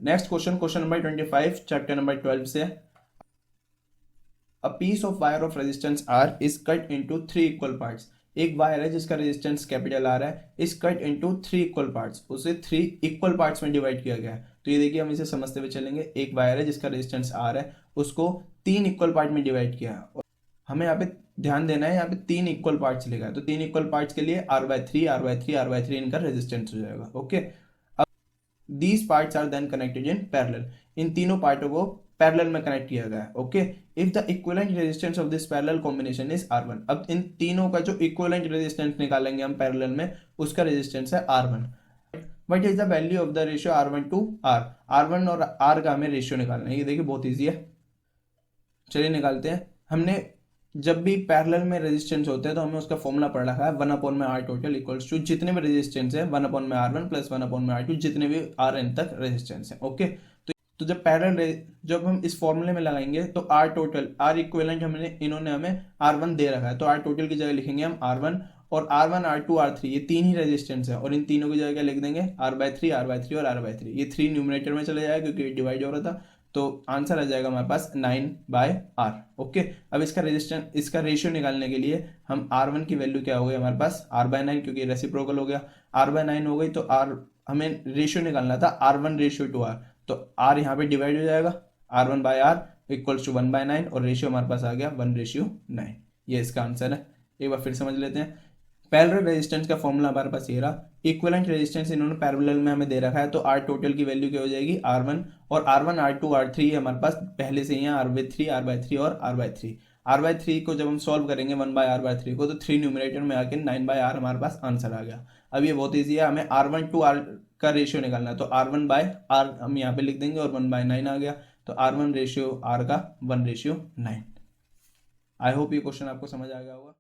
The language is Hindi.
Next question, question number 25 chapter number 12 से। A piece of wire of resistance R is cut into 3 equal parts. एक वायर है जिसका रेजिस्टेंस कैपिटल आर है, is cut into 3 equal parts, उसे 3 इक्वल पार्ट्स में डिवाइड किया गया है। तो ये देखिए हम इसे समझते हुए चलेंगे। एक वायर है जिसका रेजिस्टेंस आर है, उसको 3 इक्वल पार्ट में डिवाइड किया है और हमें यहाँ पे ध्यान देना है, यहाँ पे 3 इक्वल पार्ट्स लिखा है, तो 3 इक्वल पार्ट्स के लिए R/3 R/3 R/3 इनका रेजिस्टेंस हो जाएगा। Okay, these parts are then connected in parallel. इन तीनों पार्टों को पैरेलल में कनेक्ट किया गया है। Okay, if the equivalent resistance of this parallel combination is R1। अब इन तीनों का जो इक्विवेलेंट रेजिस्टेंस निकालेंगे हम पैरेलल में, उसका रेजिस्टेंस है R1। What is the value of the ratio R1 to R। R1 और R का हमें रेशियो निकालना है। ये देखिए बहुत ईजी है, चलिए निकालते हैं। हमने जब भी पैरेलल में रेजिस्टेंस होते हैं तो हमें उसका फॉर्मूला पढ़ रखा है 1/r टोटल इक्वल्स टू जितने भी रेजिस्टेंस है 1/r1 प्लस 1/r2 जितने भी Rn तक रेजिस्टेंस है। ओके, तो जब जब हम इस फॉर्मूले में लगाएंगे तो R टोटल, R इक्विवेलेंट इन्होंने हमें R1 दे रखा है, तो R टोटल की जगह लिखेंगे हम R1 और R1 R2 R3 ये तीन ही रेजिस्टेंस है और इन तीनों की जगह क्या लिख देंगे R/3 R/3 और R/3। ये 3 न्यूमरेटर में चले जाएगा क्योंकि डिवाइड हो रहा था, तो आंसर आ जाएगा हमारे पास 9/R। ओके, अब इसका रेजिस्टेंस, इसका रेशियो निकालने के लिए हम R1 की वैल्यू क्या हो गई हमारे पास R/9, क्योंकि रेसिप्रोकल हो गया। R/9 हो गई तो R हमें रेशियो निकालना था R1:R, तो R यहाँ पे डिवाइड हो जाएगा, R1/R इक्वल्स टू 1/9 और रेशियो हमारे पास आ गया 1:9। ये इसका आंसर है। एक बार फिर समझ लेते हैं। पैरेलल रेजिस्टेंस का फॉर्मूला हमारे पास ये रहा। इक्विवेलेंट रेजिस्टेंस इन्होंने पैरेलल में हमें दे रखा है, तो R टोटल की वैल्यू क्या हो जाएगी R1 और R1 R2 R3 हमारे पास पहले से ही है R/3 R/3 और R/3। R/3 को जब हम सॉल्व करेंगे 1/R/3 को, तो 3 न्यूमरेटर में आके 9/R हमारे पास आंसर आ गया। अब ये बहुत ईजी है, हमें R1 to R का रेशियो निकालना है, तो R1/R हम यहाँ पे लिख देंगे और 1/9 आ गया, तो R1 रेशियो R का 1:9। आई होप ये क्वेश्चन आपको समझ आ गया होगा।